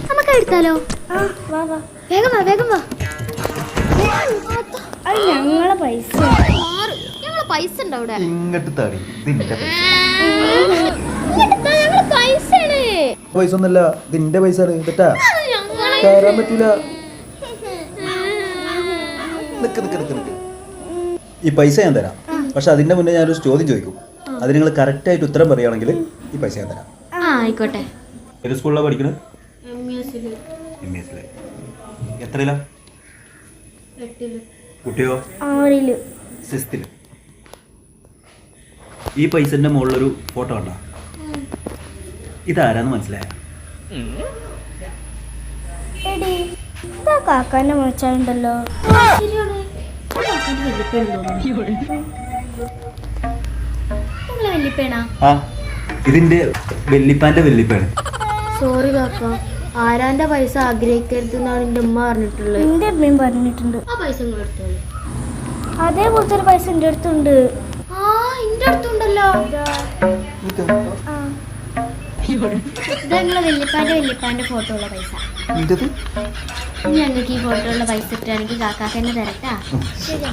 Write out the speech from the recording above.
നമുക്ക് എടുത്താലോ? വേഗം വാ വേഗം വാ. ഞങ്ങളെ പൈസ ഞങ്ങളെ പൈസ ഉണ്ടോ അവിടെ? ഇങ്ങോട്ട് തടി ഇതിന്റെ പൈസ ഒന്നല്ല, ഇതിന്റെ പൈസ തെറ്റാ, കയറാൻ പറ്റൂല. നിക്ക് നിക്ക് നിക്ക് നിക്ക്. ഈ പൈസ ഞാൻ തരാം, പക്ഷെ അതിന്റെ മുന്നേ ഞാനൊരു ചോദ്യം ചോദിക്കും. അത് നിങ്ങൾ കറക്റ്റ് ആയിട്ട് ഉത്തരം പറയുകയാണെങ്കിൽ ഈ പൈസ ഞാൻ തരാം. ആയിക്കോട്ടെ. ഏത് സ്കൂളിലാണ് പഠിക്കുന്നത്? എത്രയിലാ? കുട്ടിയോ? 6. സിക്സ്ത്തില്. ഈ പൈസന്റെ മുകളിലൊരു ഫോട്ടോ കണ്ടോ? ഇതാരാന്ന് മനസ്സിലായ? എടി ഇതാ കാക്കാന്റെ മോച്ചാലുണ്ടല്ലോ. ആ, ഇതിന്റെ വെല്ലിപ്പാന്റെ വെല്ലിപ്പാണ്. സോറി കാക്ക, ആരാന്റെ പൈസ ആഗ്രഹിക്കരുതെന്നാണ് എന്റെ ഉമ്മ പറഞ്ഞിട്ടുള്ളത്. എന്റെ അമ്മയും പറഞ്ഞിട്ടുണ്ട്. ആ പൈസ നിങ്ങൾ എടുത്തോളൂ. അതേപോലത്തെ ഒരു പൈസ എന്റെ അടുത്തുണ്ട്. എന്റെ അടുത്തുണ്ടല്ലോ. ഇതാ വെല്ലിപ്പാന്റെ ഫോട്ടോ ഉള്ള പൈസ. ഞങ്ങൾക്ക് ഈ ഫോട്ടോ ഉള്ള പൈസ ഇട്ടാണെങ്കിൽ കാക്കാക്ക് തന്നെ തരട്ടാ. ശരി.